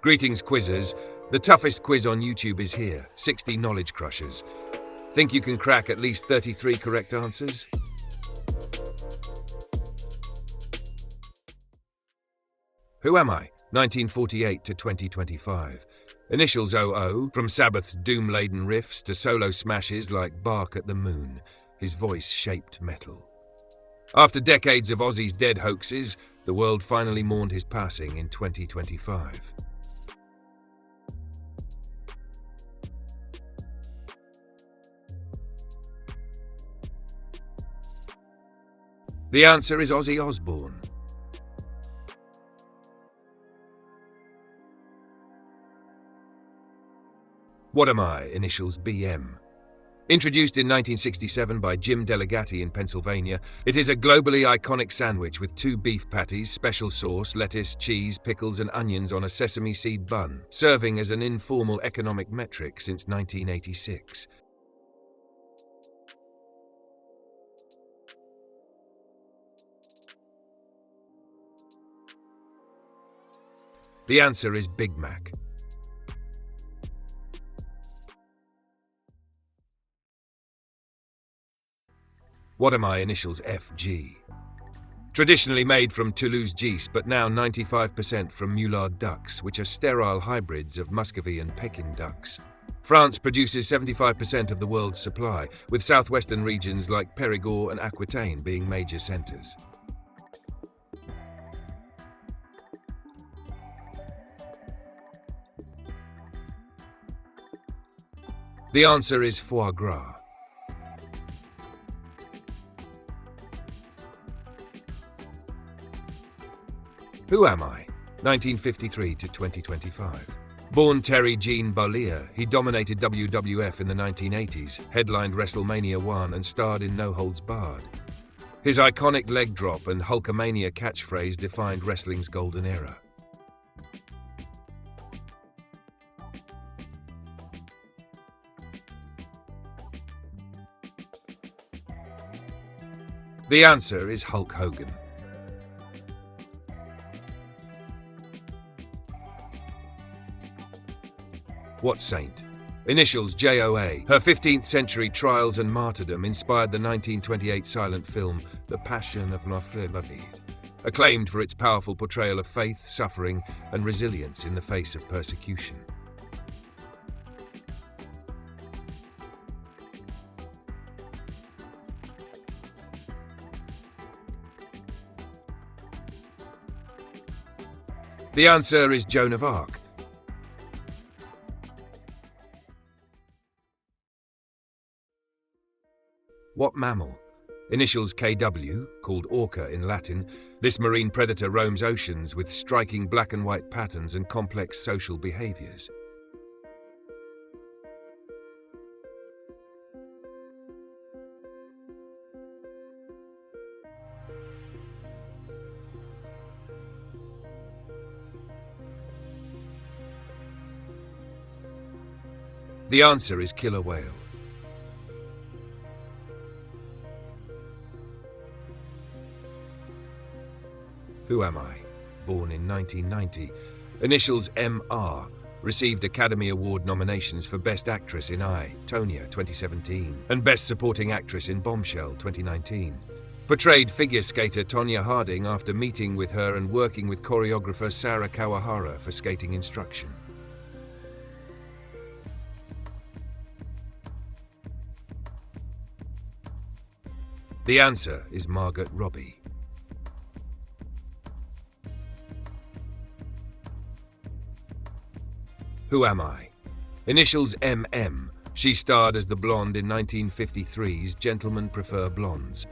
Greetings, quizzers. The toughest quiz on YouTube is here, 60 knowledge crushers. Think you can crack at least 33 correct answers? Who am I? 1948 to 2025. Initials OO, from Sabbath's doom-laden riffs to solo smashes like Bark at the Moon. His voice shaped metal. After decades of Ozzy's dead hoaxes, the world finally mourned his passing in 2025. The answer is Ozzy Osbourne. What am I? Initials BM. Introduced in 1967 by Jim Delegati in Pennsylvania, it is a globally iconic sandwich with 2 beef patties, special sauce, lettuce, cheese, pickles and onions on a sesame seed bun, serving as an informal economic metric since 1986. The answer is Big Mac. What am I? Initials FG. Traditionally made from Toulouse geese, but now 95% from Moulard ducks, which are sterile hybrids of Muscovy and Pekin ducks. France produces 75% of the world's supply, with southwestern regions like Périgord and Aquitaine being major centers. The answer is foie gras. Who am I? 1953 to 2025. Born Terry Gene Bollea, he dominated WWF in the 1980s, headlined WrestleMania 1 and starred in No Holds Barred. His iconic leg drop and Hulkamania catchphrase defined wrestling's golden era. The answer is Hulk Hogan. What saint? Initials JOA. Her 15th century trials and martyrdom inspired the 1928 silent film The Passion of l'Enfant David, acclaimed for its powerful portrayal of faith, suffering, and resilience in the face of persecution. The answer is Joan of Arc. What mammal? Initials KW, called orca in Latin, this marine predator roams oceans with striking black and white patterns and complex social behaviors. The answer is killer whale. Who am I? Born in 1990. Initials MR. Received Academy Award nominations for Best Actress in I, Tonya 2017, and Best Supporting Actress in Bombshell 2019. Portrayed figure skater Tonya Harding after meeting with her and working with choreographer Sarah Kawahara for skating instruction. The answer is Margot Robbie. Who am I? Initials MM. She starred as the blonde in 1953's Gentlemen Prefer Blondes.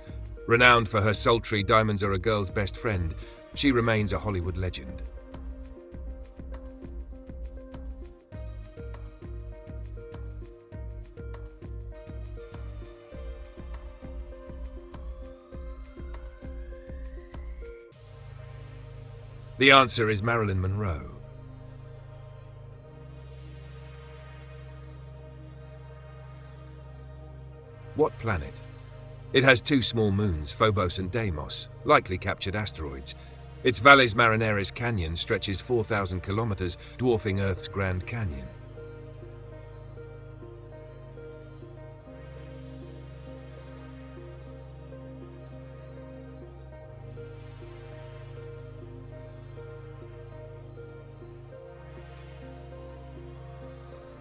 Renowned for her sultry Diamonds Are a Girl's Best Friend, she remains a Hollywood legend. The answer is Marilyn Monroe. What planet? It has 2 small moons, Phobos and Deimos, likely captured asteroids. Its Valles Marineris Canyon stretches 4,000 kilometers, dwarfing Earth's Grand Canyon.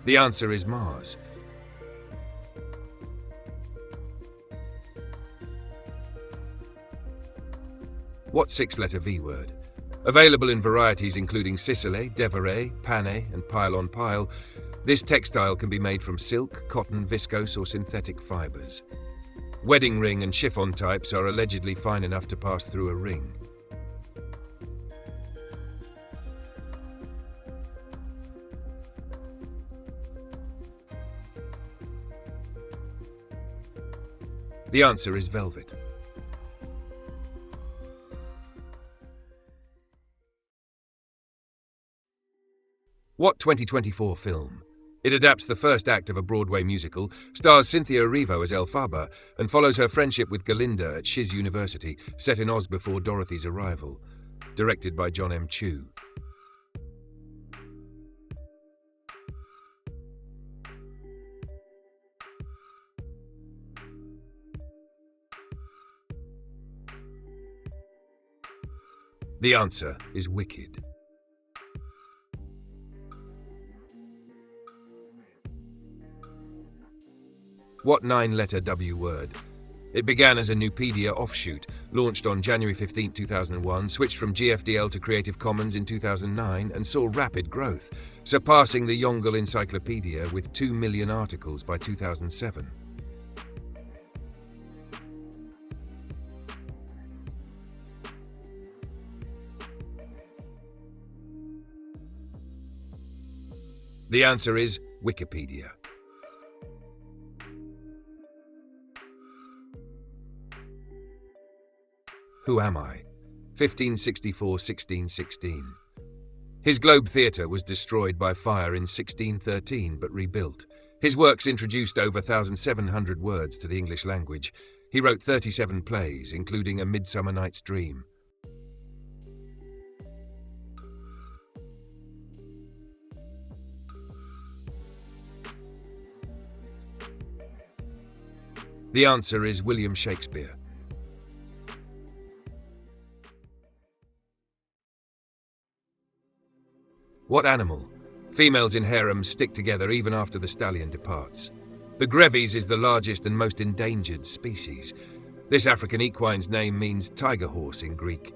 The answer is Mars. What six-letter V word? Available in varieties including Sicily, Devereux, Panay, and pile-on-pile, this textile can be made from silk, cotton, viscose, or synthetic fibers. Wedding ring and chiffon types are allegedly fine enough to pass through a ring. The answer is velvet. What 2024 film? It adapts the first act of a Broadway musical, stars Cynthia Erivo as Elphaba, and follows her friendship with Galinda at Shiz University, set in Oz before Dorothy's arrival. Directed by John M. Chu. The answer is Wicked. What nine-letter W word? It began as a Nupedia offshoot, launched on January 15, 2001, switched from GFDL to Creative Commons in 2009, and saw rapid growth, surpassing the Yongle Encyclopedia with 2 million articles by 2007. The answer is Wikipedia. Who am I? 1564–1616. His Globe Theatre was destroyed by fire in 1613 but rebuilt. His works introduced over 1,700 words to the English language. He wrote 37 plays, including A Midsummer Night's Dream. The answer is William Shakespeare. What animal? Females in harems stick together even after the stallion departs. The Grevy's is the largest and most endangered species. This African equine's name means tiger horse in Greek.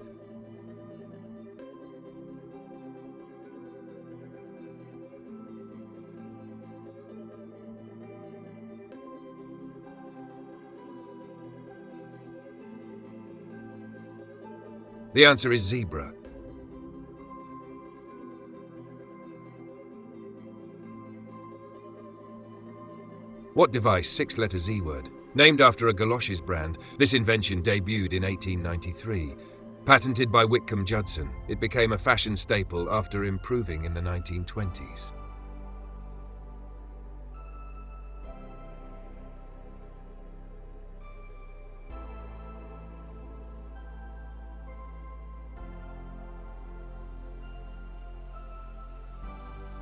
The answer is zebra. What device, six-letter Z word? Named after a galoshes brand, this invention debuted in 1893. Patented by Whitcomb Judson, it became a fashion staple after improving in the 1920s.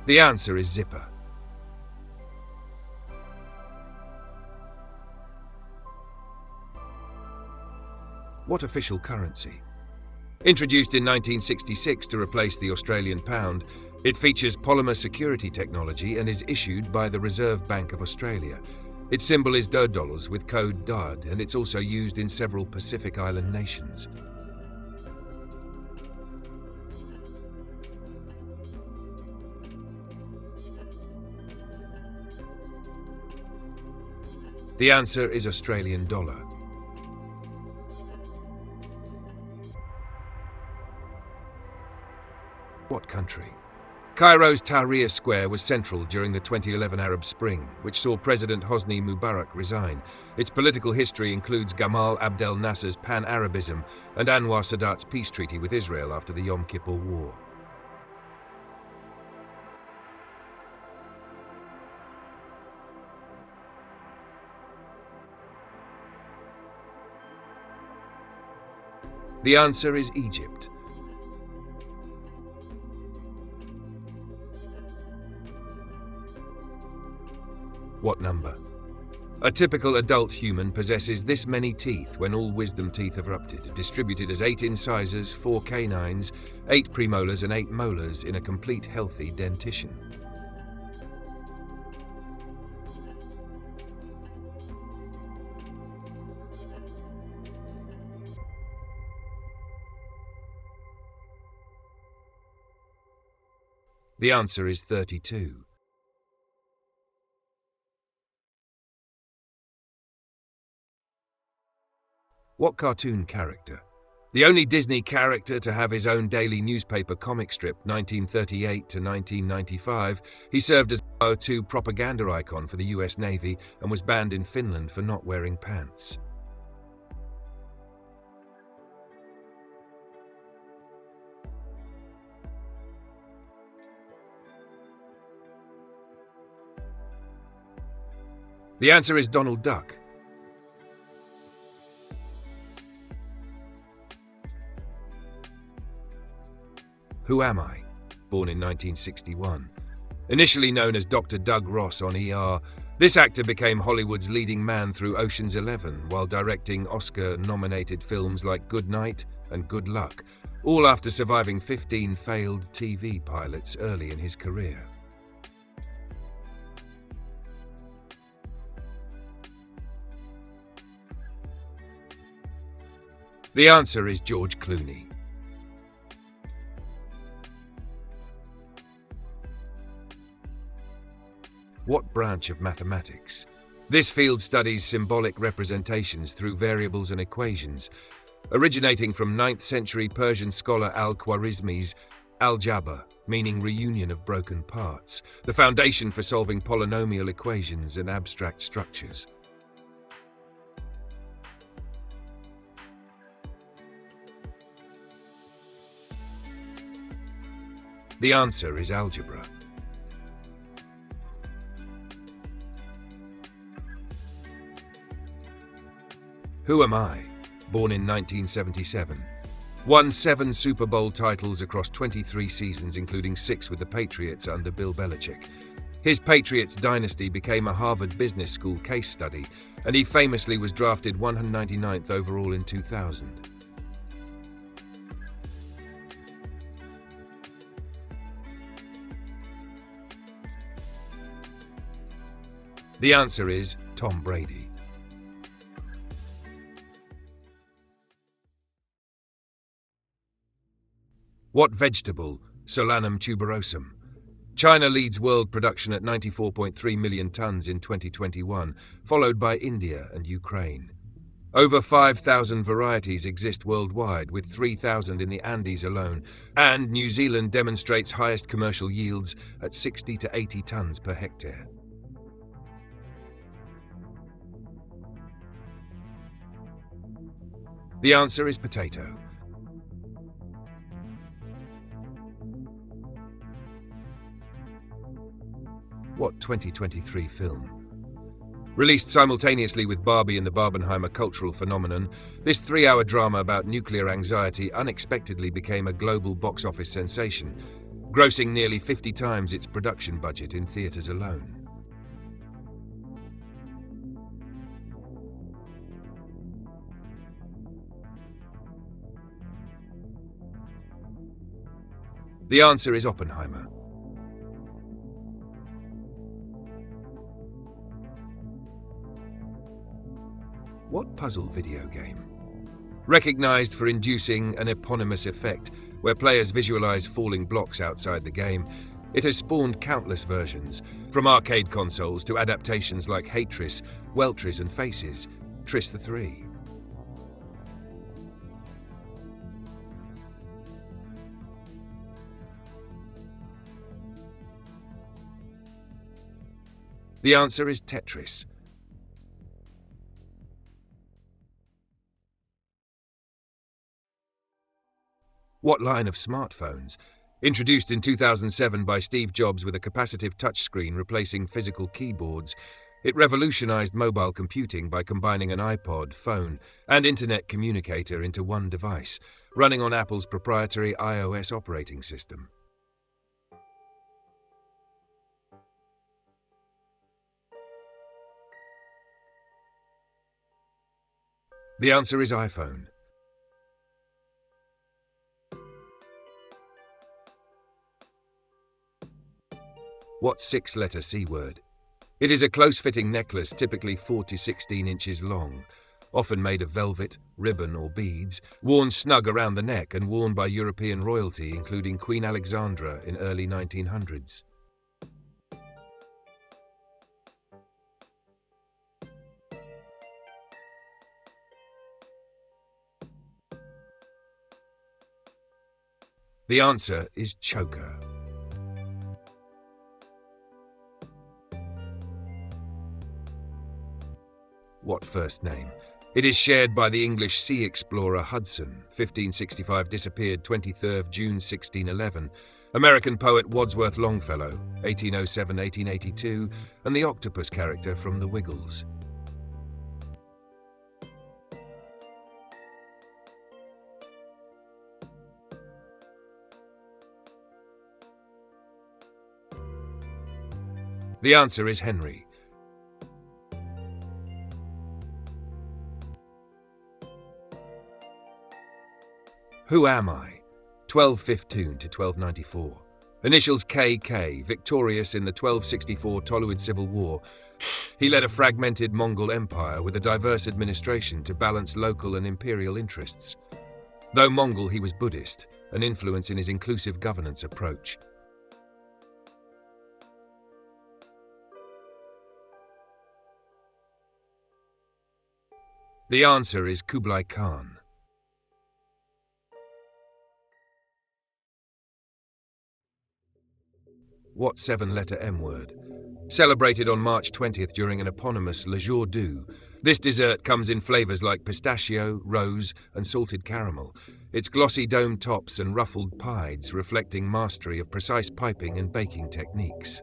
The answer is zipper. What official currency? Introduced in 1966 to replace the Australian pound, it features polymer security technology and is issued by the Reserve Bank of Australia. Its symbol is $, with code DAD, and it's also used in several Pacific Island nations. The answer is Australian dollar. What country? Cairo's Tahrir Square was central during the 2011 Arab Spring, which saw President Hosni Mubarak resign. Its political history includes Gamal Abdel Nasser's pan-Arabism and Anwar Sadat's peace treaty with Israel after the Yom Kippur War. The answer is Egypt. What number? A typical adult human possesses this many teeth when all wisdom teeth have erupted, distributed as 8 incisors, 4 canines, 8 premolars and 8 molars in a complete healthy dentition. The answer is 32. What cartoon character? The only Disney character to have his own daily newspaper comic strip, 1938 to 1995, he served as a O2 propaganda icon for the US Navy and was banned in Finland for not wearing pants. The answer is Donald Duck. Who am I? Born in 1961. Initially known as Dr. Doug Ross on ER, this actor became Hollywood's leading man through Ocean's 11 while directing Oscar-nominated films like Good Night and Good Luck, all after surviving 15 failed TV pilots early in his career. The answer is George Clooney. What branch of mathematics? This field studies symbolic representations through variables and equations, originating from 9th century Persian scholar al-Khwarizmi's al-Jabr, meaning reunion of broken parts, the foundation for solving polynomial equations and abstract structures. The answer is algebra. Who am I? Born in 1977. Won 7 Super Bowl titles across 23 seasons, including 6 with the Patriots under Bill Belichick. His Patriots dynasty became a Harvard Business School case study, and he famously was drafted 199th overall in 2000. The answer is Tom Brady. What vegetable? Solanum tuberosum. China leads world production at 94.3 million tons in 2021, followed by India and Ukraine. Over 5,000 varieties exist worldwide, with 3,000 in the Andes alone, and New Zealand demonstrates highest commercial yields at 60 to 80 tons per hectare. The answer is potato. What 2023 film? Released simultaneously with Barbie and the Barbenheimer cultural phenomenon, this 3-hour drama about nuclear anxiety unexpectedly became a global box office sensation, grossing nearly 50 times its production budget in theaters alone. The answer is Oppenheimer. What puzzle video game? Recognized for inducing an eponymous effect, where players visualize falling blocks outside the game, it has spawned countless versions, from arcade consoles to adaptations like Hatris, Weltris and Faces, Tris the 3. The answer is Tetris. What line of smartphones? Introduced in 2007 by Steve Jobs with a capacitive touchscreen replacing physical keyboards, it revolutionized mobile computing by combining an iPod, phone, and internet communicator into one device, running on Apple's proprietary iOS operating system. The answer is iPhone. What six-letter C word? It is a close-fitting necklace, typically 4 to 16 inches long, often made of velvet, ribbon or beads, worn snug around the neck and worn by European royalty, including Queen Alexandra in early 1900s. The answer is choker. What first name? It is shared by the English sea explorer Hudson, 1565, disappeared 23rd June 1611, American poet Wadsworth Longfellow, 1807-1882, and the octopus character from The Wiggles. The answer is Henry. Who am I? 1215 to 1294. Initials KK, victorious in the 1264 Toluid Civil War. He led a fragmented Mongol empire with a diverse administration to balance local and imperial interests. Though Mongol, he was Buddhist, an influence in his inclusive governance approach. The answer is Kublai Khan. What seven-letter M word? Celebrated on March 20th during an eponymous Le Jour du, this dessert comes in flavors like pistachio, rose, and salted caramel, its glossy dome tops and ruffled pides reflecting mastery of precise piping and baking techniques.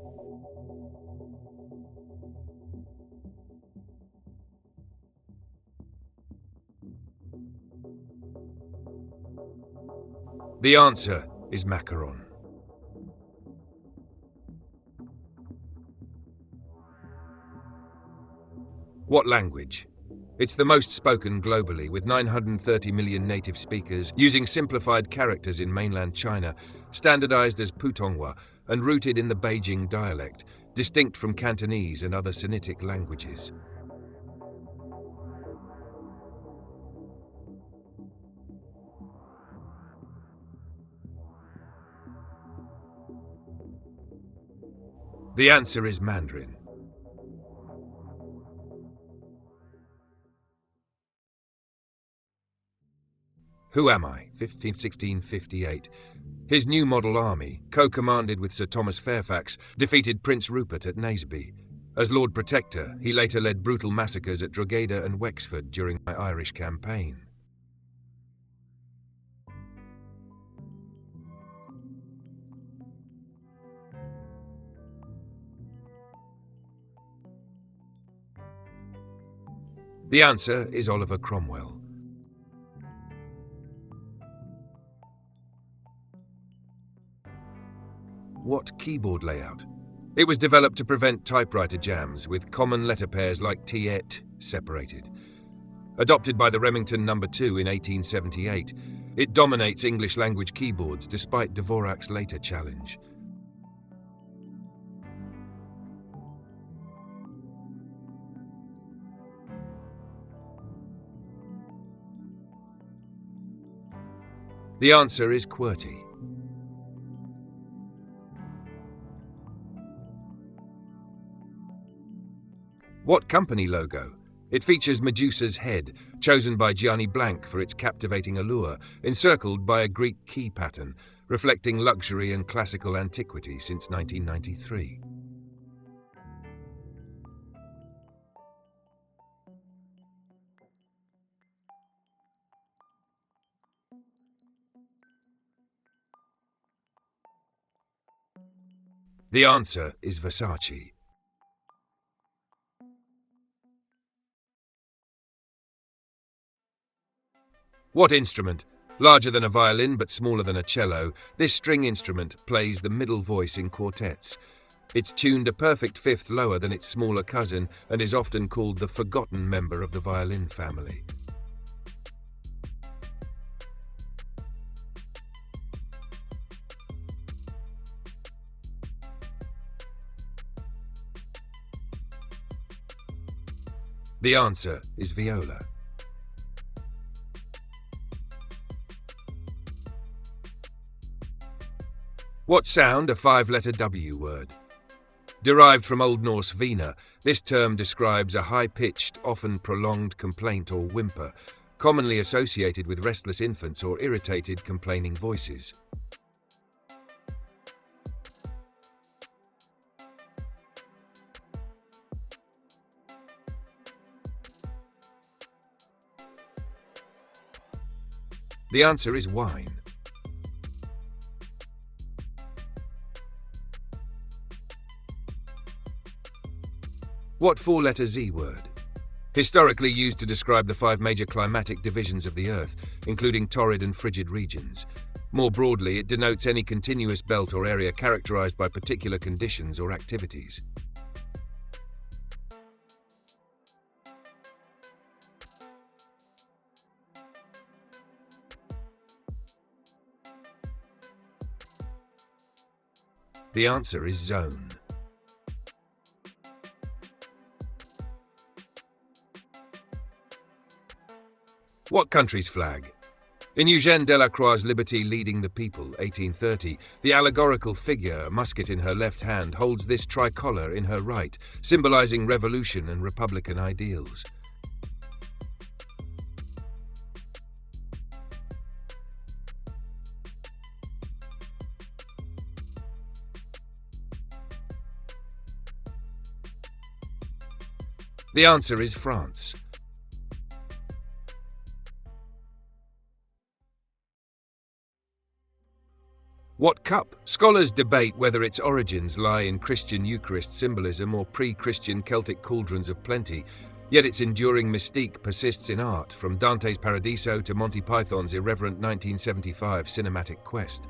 The answer is macaron. What language? It's the most spoken globally, with 930 million native speakers, using simplified characters in mainland China, standardized as Putonghua and rooted in the Beijing dialect, distinct from Cantonese and other Sinitic languages. The answer is Mandarin. Who am I? 1658. His new model army, co-commanded with Sir Thomas Fairfax, defeated Prince Rupert at Naseby. As Lord Protector, he later led brutal massacres at Drogheda and Wexford during the Irish campaign. The answer is Oliver Cromwell. What keyboard layout? It was developed to prevent typewriter jams, with common letter pairs like T, et separated. Adopted by the Remington No. 2 in 1878, it dominates English-language keyboards despite Dvorak's later challenge. The answer is QWERTY. What company logo? It features Medusa's head, chosen by Gianni Blanc for its captivating allure, encircled by a Greek key pattern, reflecting luxury and classical antiquity since 1993. The answer is Versace. What instrument? Larger than a violin but smaller than a cello, this string instrument plays the middle voice in quartets. It's tuned a perfect fifth lower than its smaller cousin and is often called the forgotten member of the violin family. The answer is viola. What sound a five-letter W word? Derived from Old Norse vina, this term describes a high-pitched, often prolonged complaint or whimper, commonly associated with restless infants or irritated, complaining voices. The answer is wine. What four-letter Z word? Historically used to describe the five major climatic divisions of the Earth, including torrid and frigid regions. More broadly, it denotes any continuous belt or area characterized by particular conditions or activities. The answer is zone. What country's flag? In Eugène Delacroix's Liberty Leading the People, 1830, the allegorical figure, a musket in her left hand, holds this tricolour in her right, symbolising revolution and republican ideals. The answer is France. What cup? Scholars debate whether its origins lie in Christian Eucharist symbolism or pre-Christian Celtic cauldrons of plenty, yet its enduring mystique persists in art, from Dante's Paradiso to Monty Python's irreverent 1975 cinematic quest.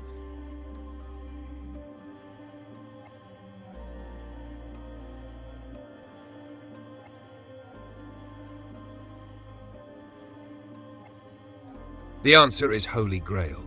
The answer is Holy Grail.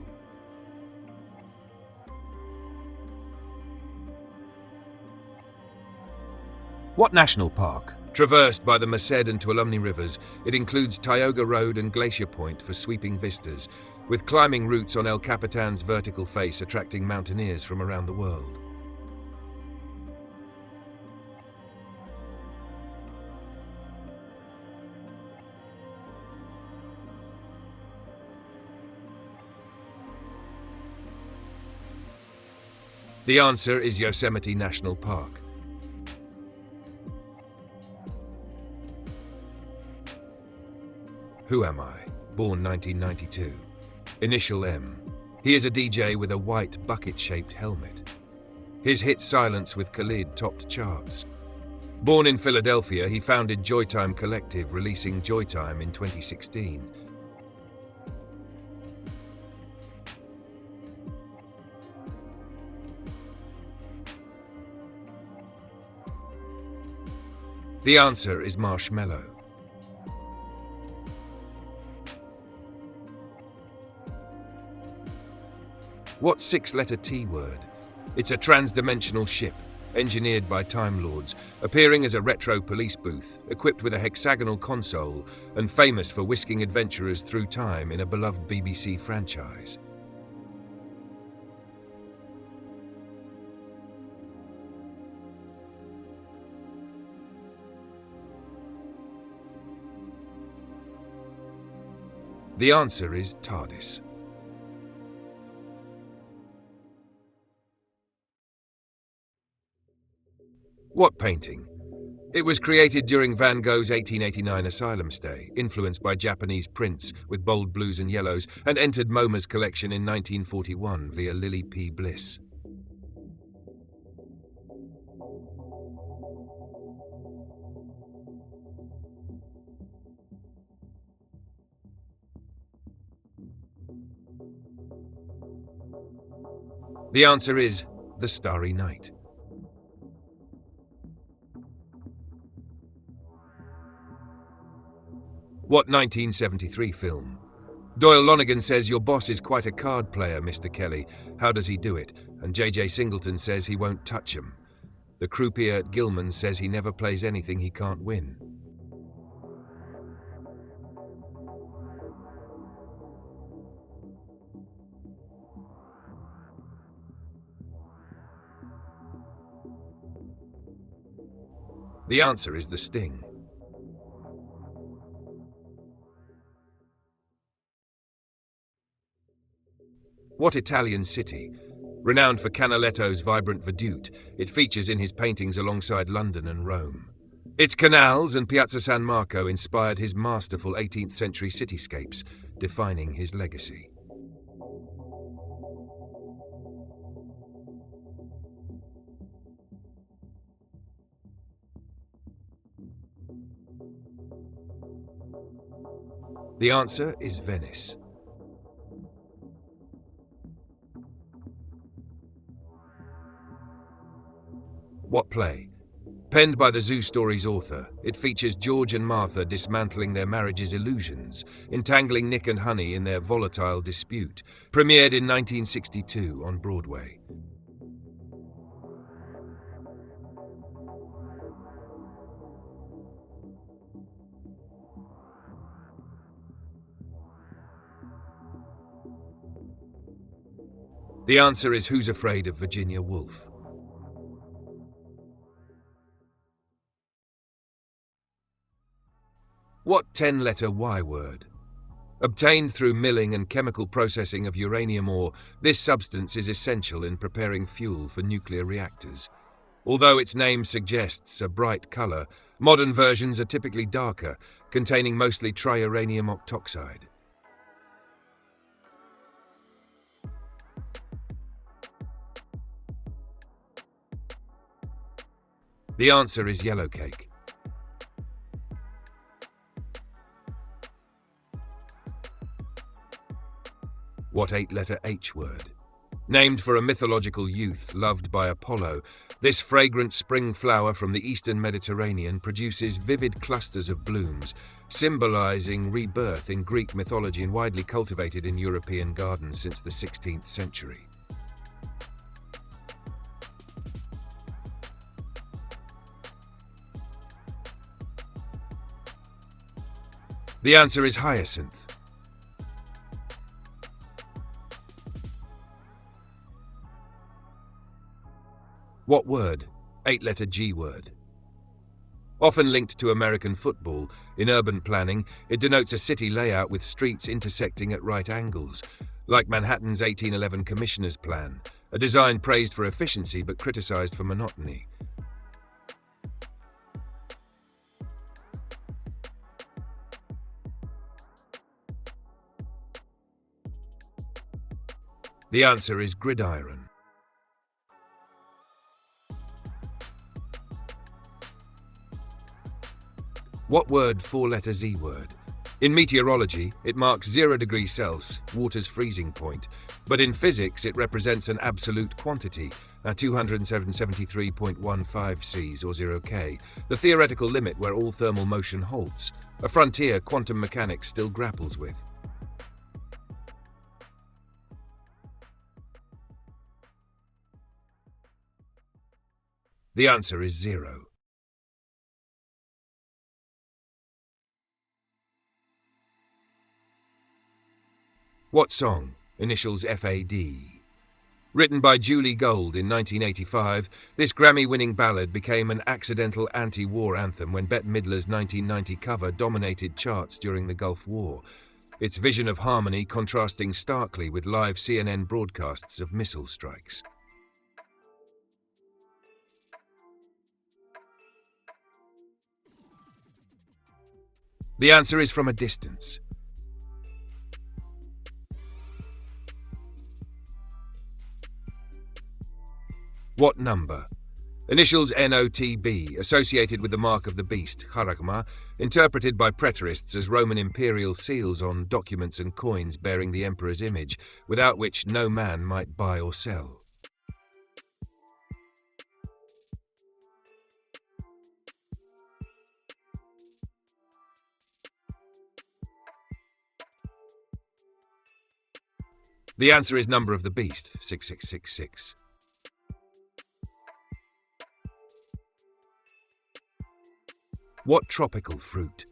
What national park? Traversed by the Merced and Tuolumne rivers, it includes Tioga Road and Glacier Point for sweeping vistas, with climbing routes on El Capitan's vertical face attracting mountaineers from around the world. The answer is Yosemite National Park. Who am I? Born 1992. Initial M. He is a DJ with a white bucket-shaped helmet. His hit Silence with Khalid topped charts. Born in Philadelphia, he founded Joytime Collective, releasing Joytime in 2016. The answer is marshmallow. What six-letter T word? It's a trans-dimensional ship, engineered by Time Lords, appearing as a retro police booth, equipped with a hexagonal console, and famous for whisking adventurers through time in a beloved BBC franchise. The answer is TARDIS. What painting? It was created during Van Gogh's 1889 asylum stay, influenced by Japanese prints with bold blues and yellows, and entered MoMA's collection in 1941 via Lily P. Bliss. The answer is The Starry Night. What 1973 film? Doyle Lonergan says, "Your boss is quite a card player, Mr. Kelly. How does he do it?" And J.J. Singleton says he won't touch him. The croupier at Gilman says he never plays anything he can't win. The answer is the sting. What Italian city? Renowned for Canaletto's vibrant vedute, it features in his paintings alongside London and Rome. Its canals and Piazza San Marco inspired his masterful 18th century cityscapes, defining his legacy. The answer is Venice. What play? Penned by the Zoo Stories author, it features George and Martha dismantling their marriage's illusions, entangling Nick and Honey in their volatile dispute. Premiered in 1962 on Broadway. The answer is Who's Afraid of Virginia Woolf? What 10-letter Y word? Obtained through milling and chemical processing of uranium ore, this substance is essential in preparing fuel for nuclear reactors. Although its name suggests a bright color, modern versions are typically darker, containing mostly triuranium octoxide. The answer is yellow cake. What 8-letter H word? Named for a mythological youth loved by Apollo, this fragrant spring flower from the eastern Mediterranean produces vivid clusters of blooms, symbolizing rebirth in Greek mythology and widely cultivated in European gardens since the 16th century. The answer is hyacinth. What word? 8-letter G word. Often linked to American football, in urban planning, it denotes a city layout with streets intersecting at right angles, like Manhattan's 1811 Commissioner's Plan, a design praised for efficiency but criticized for monotony. The answer is gridiron. What word 4-letter Z word? In meteorology, it marks 0 degrees Celsius, water's freezing point, but in physics it represents an absolute quantity, at 273.15 Cs or 0 K, the theoretical limit where all thermal motion halts, a frontier quantum mechanics still grapples with. The answer is 0. What song? Initials FAD. Written by Julie Gold in 1985, this Grammy-winning ballad became an accidental anti-war anthem when Bette Midler's 1990 cover dominated charts during the Gulf War, its vision of harmony contrasting starkly with live CNN broadcasts of missile strikes. The answer is From a Distance. What number? Initials NOTB, associated with the mark of the beast, charagma, interpreted by preterists as Roman imperial seals on documents and coins bearing the emperor's image, without which no man might buy or sell. The answer is number of the beast, 6666. What tropical fruit?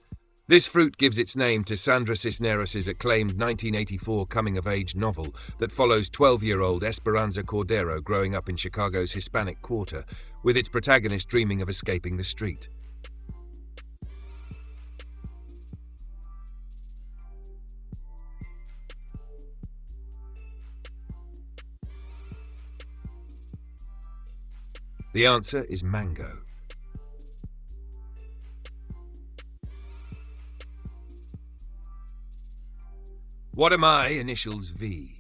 This fruit gives its name to Sandra Cisneros' acclaimed 1984 coming-of-age novel that follows 12-year-old Esperanza Cordero growing up in Chicago's Hispanic Quarter, with its protagonist dreaming of escaping the street. The answer is mango. What am I? Initials V.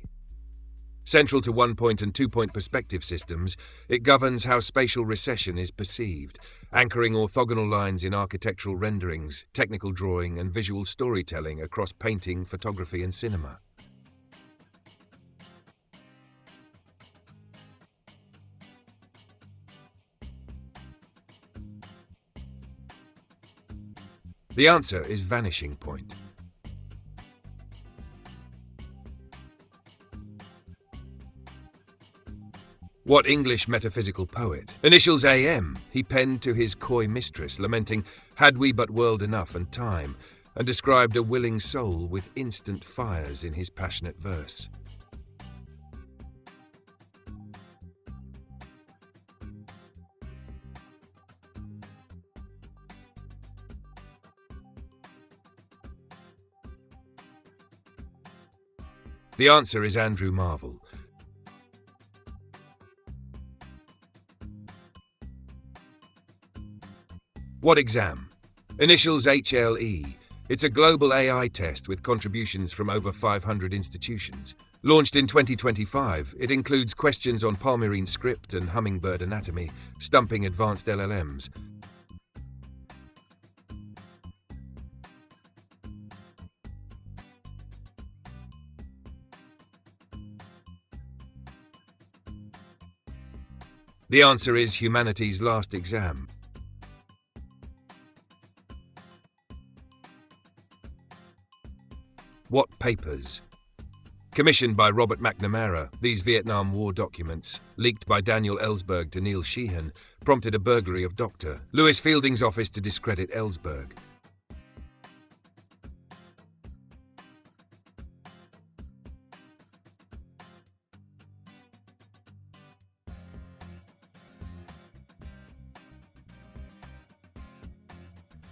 Central to 1-point and 2-point perspective systems, it governs how spatial recession is perceived, anchoring orthogonal lines in architectural renderings, technical drawing, and visual storytelling across painting, photography, and cinema. The answer is vanishing point. What English metaphysical poet? Initials AM, he penned to his coy mistress, lamenting, "Had we but world enough and time," and described a willing soul with instant fires in his passionate verse. The answer is Andrew Marvell. What exam? Initials HLE. It's a global AI test with contributions from over 500 institutions. Launched in 2025, it includes questions on Palmyrene script and hummingbird anatomy, stumping advanced LLMs. The answer is humanity's last exam. What papers? Commissioned by Robert McNamara, these Vietnam War documents, leaked by Daniel Ellsberg to Neil Sheehan, prompted a burglary of Dr. Lewis Fielding's office to discredit Ellsberg.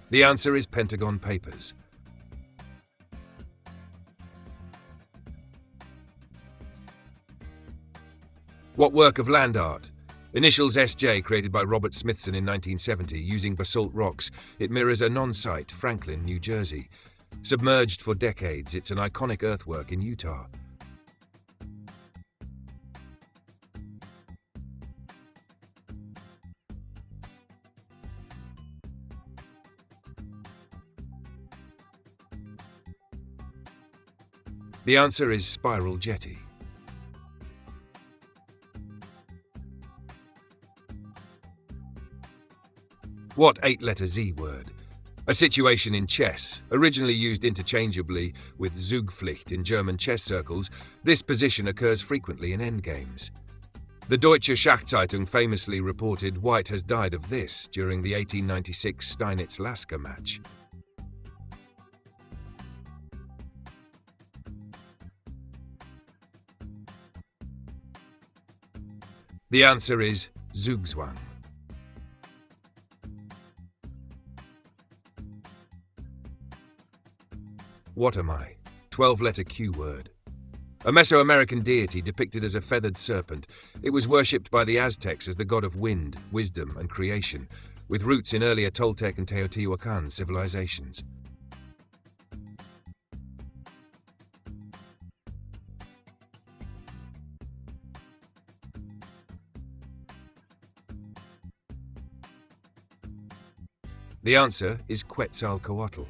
The answer is Pentagon Papers. What work of land art? Initials SJ, created by Robert Smithson in 1970 using basalt rocks, it mirrors a non-site, Franklin, New Jersey. Submerged for decades, it's an iconic earthwork in Utah. The answer is Spiral Jetty. What 8-letter Z word? A situation in chess, originally used interchangeably with Zugpflicht in German chess circles, this position occurs frequently in endgames. The Deutsche Schachzeitung famously reported White has died of this during the 1896 Steinitz-Lasker match. The answer is Zugzwang. What am I? 12-letter Q word. A Mesoamerican deity depicted as a feathered serpent, it was worshipped by the Aztecs as the god of wind, wisdom, and creation, with roots in earlier Toltec and Teotihuacan civilizations. The answer is Quetzalcoatl.